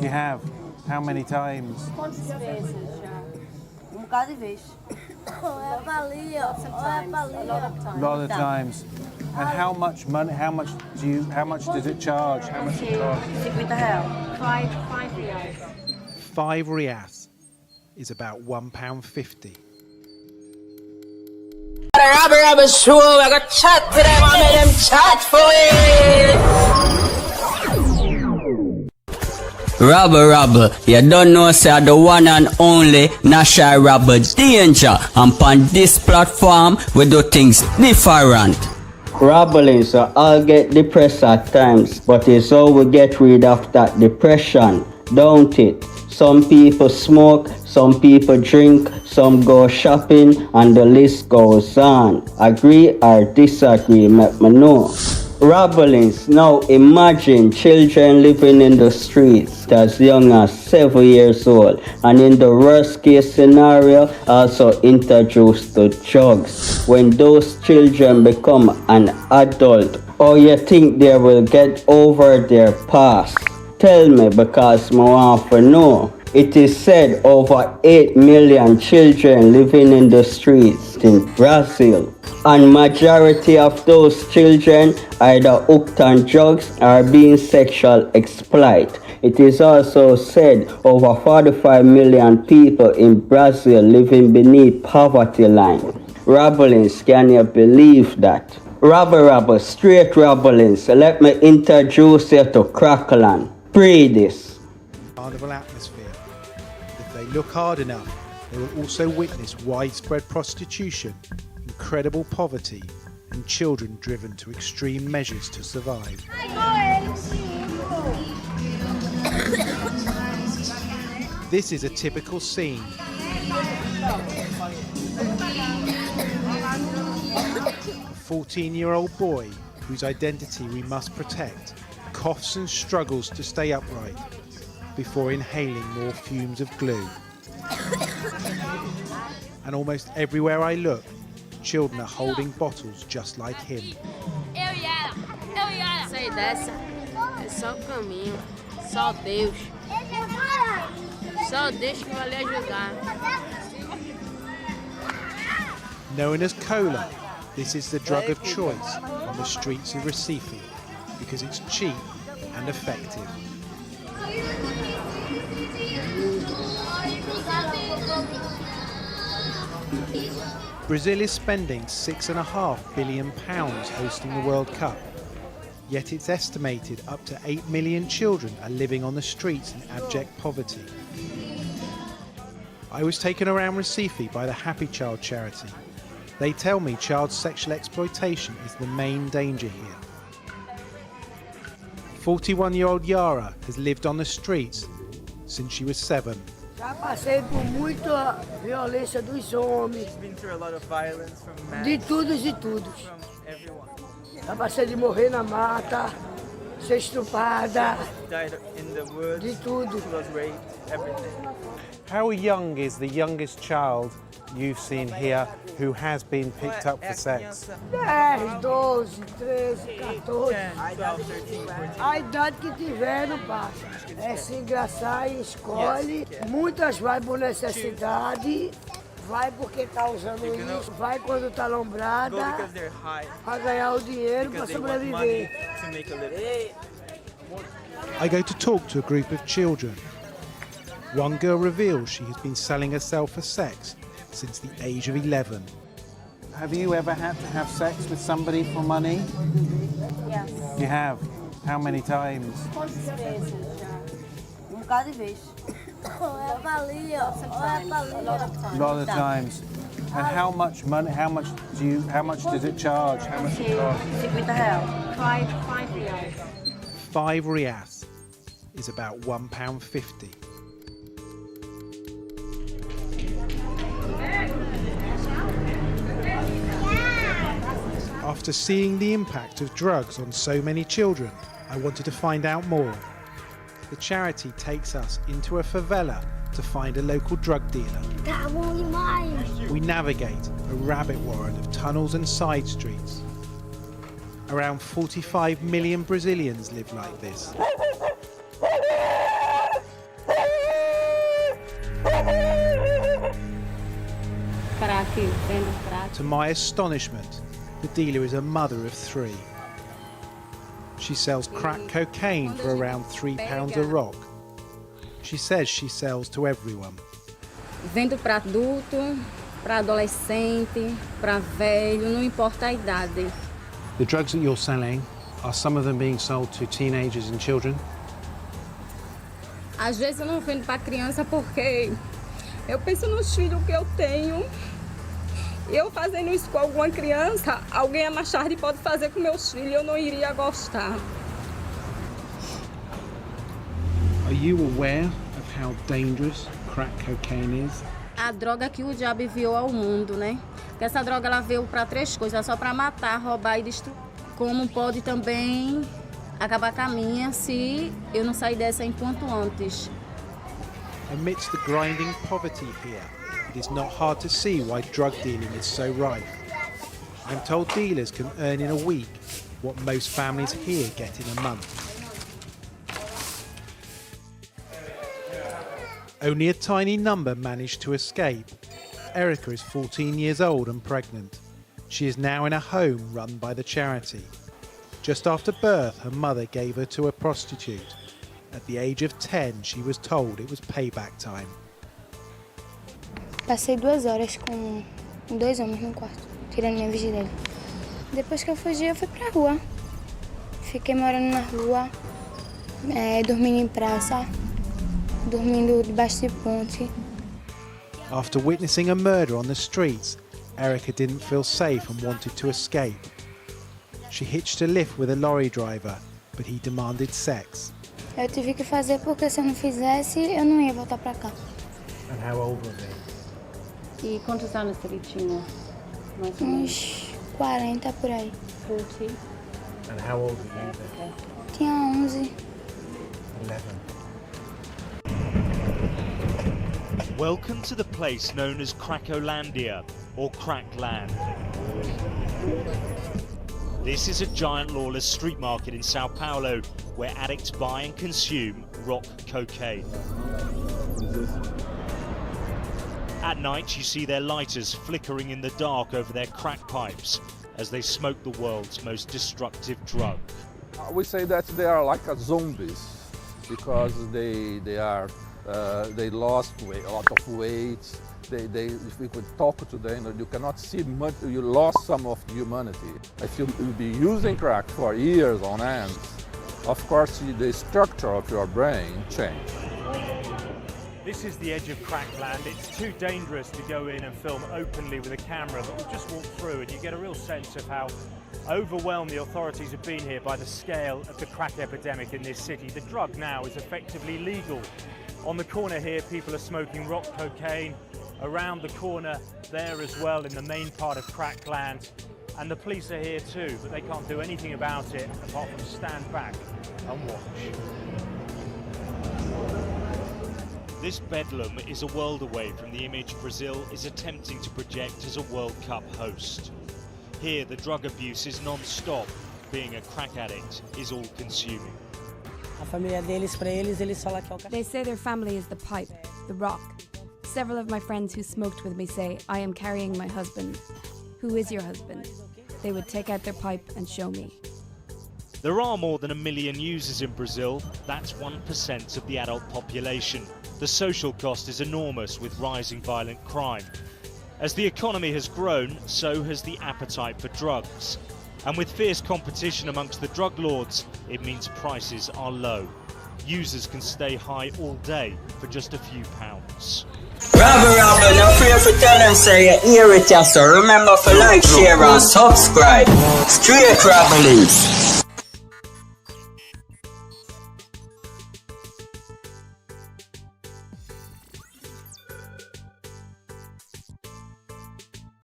You have? How many times? Quantas vezes já? bocado de vez. Lots of times. A lot of times. A lot of times. And how much money? How much does it charge? How much it cost? R$50. Five reais. 5 reais is about £1.50. Rabble Rabble show, I got chat to them, I made them chat for it. Rabble Rabble, you don't know say the one and only National Rabble Danger, and on this platform we do things different. Rabbling, so I'll get depressed at times, but it's how we get rid of that depression, don't it? Some people smoke, some people drink, some go shopping, and the list goes on. Agree or disagree, let me know. Rabblings, now imagine children living in the streets as young as 7 years old, and in the worst case scenario, also introduced to drugs. When those children become an adult, or you think they will get over their past? Tell me, because I want to know. It is said over 8 million children living in the streets in Brazil, and majority of those children either hooked on drugs or being sexually exploited. It is also said over 45 million people in Brazil living beneath poverty line. Rabblings, can you believe that? Rabble Rabble, straight rabblings. Let me introduce you to Crackland. Pray this. Carnival atmosphere. If they look hard enough, they will also witness widespread prostitution, incredible poverty, and children driven to extreme measures to survive. This is a typical scene. A 14-year-old boy, whose identity we must protect, coughs and struggles to stay upright before inhaling more fumes of glue. And almost everywhere I look, children are holding bottles just like him. Sair dessa é só o caminho. Só Deus. Só Deus que vai lhe ajudar. Known as cola, this is the drug of choice on the streets of Recife because it's cheap and effective. Brazil is spending £6.5 billion hosting the World Cup, yet it's estimated up to 8 million children are living on the streets in abject poverty. I was taken around Recife by the Happy Child charity. They tell me child sexual exploitation is the main danger here. 41-year-old Yara has lived on the streets since she was 7. Já passei por muita violência dos homens. Been through a lot of violence from men, De todos e todos. from everyone. Já passei de morrer na mata, ser estuprada, Died in the woods, de tudo. was raped, everything. How young is the youngest child you've seen here who has been picked up for sex? 10, 12, 13, 14. 10, 12, 13, 14. A idade que tiver não passa. É se engraçar e escolhe. Muitas vai por necessidade, vai porque tá usando isso, vai quando tá Go lombrada, because they're high, para ganhar o dinheiro para because they want money sobreviver. to make a living. I go to talk to a group of children. One girl reveals she has been selling herself for sex since the age of 11. Have you ever had to have sex with somebody for money? Yes. You have? How many times? Quantas vezes já? bocado de vez. Lots of times. A lot of times. A lot of times. And how much money? How much does it charge? How much it cost? R$50. Five reais. 5 reais is about £1.50. After seeing the impact of drugs on so many children, I wanted to find out more. The charity takes us into a favela to find a local drug dealer. We navigate a rabbit warren of tunnels and side streets. Around 45 million Brazilians live like this. que vendo crack. To my astonishment, the dealer is a mother of 3. She sells crack cocaine for around £3 a rock. She says she sells to everyone. Vendo para adulto, para adolescente, para velho, não importa a idade. The drugs that you're selling, are some of them being sold to teenagers and children? Às vezes eu não vendo para criança porque eu penso nos filhos que eu tenho. Eu fazendo isso com alguma criança, alguém mais tarde pode fazer com meus filhos, eu não iria gostar. Are you aware of how dangerous crack cocaine is? A droga que o diabo enviou ao mundo, né? Porque essa droga ela veio para 3 coisas, só para matar, roubar e destruir. Como pode também acabar com a minha se eu não sair dessa enquanto antes. Amidst the grinding poverty here, it is not hard to see why drug dealing is so rife. I'm told dealers can earn in a week what most families here get in a month. Only a tiny number managed to escape. Erica is 14 years old and pregnant. She is now in a home run by the charity. Just after birth, her mother gave her to a prostitute. At the age of 10, she was told it was payback time. Passei 2 horas com 2 homens no quarto, tirando minha vigília. Depois que eu fugi, eu fui pra rua. Fiquei morando na rua, dormindo em praça, dormindo debaixo de ponte. After witnessing a murder on the streets, Erica didn't feel safe and wanted to escape. She hitched a lift with a lorry driver, but he demanded sex. Eu tive que fazer porque se eu não fizesse, eu não ia voltar pra cá. And how old was he? E quantos anos ele tinha? Mais ou menos. Uns 40 por aí. 40. And how old were you then? Tinha 11. 11. Welcome to the place known as Crackolandia, or Crackland. This is a giant lawless street market in Sao Paulo where addicts buy and consume rock cocaine. At night you see their lighters flickering in the dark over their crack pipes as they smoke the world's most destructive drug. We say that they are like zombies because they lost weight, a lot of weight. If we could talk to them, you cannot see much. You lost some of humanity. If you will be using crack for years on end, of course the structure of your brain change. This is the edge of Crackland. It's too dangerous to go in and film openly with a camera, but we'll just walk through and you get a real sense of how overwhelmed the authorities have been here by the scale of the crack epidemic in this city. The drug now is effectively legal. On the corner here, people are smoking rock cocaine. Around the corner there as well in the main part of Crackland. And the police are here too, but they can't do anything about it apart from stand back and watch. This bedlam is a world away from the image Brazil is attempting to project as a World Cup host. Here the drug abuse is non-stop, being a crack addict is all-consuming. They say their family is the pipe, the rock. Several of my friends who smoked with me say, I am carrying my husband. Who is your husband? They would take out their pipe and show me. There are more than 1 million users in Brazil. That's 1% of the adult population. The social cost is enormous with rising violent crime. As the economy has grown, so has the appetite for drugs. And with fierce competition amongst the drug lords, it means prices are low. Users can stay high all day for just a few pounds. Rabble Rabble, no fear for tell them say you hear it, so remember to like, share and subscribe. Straight Rabblings.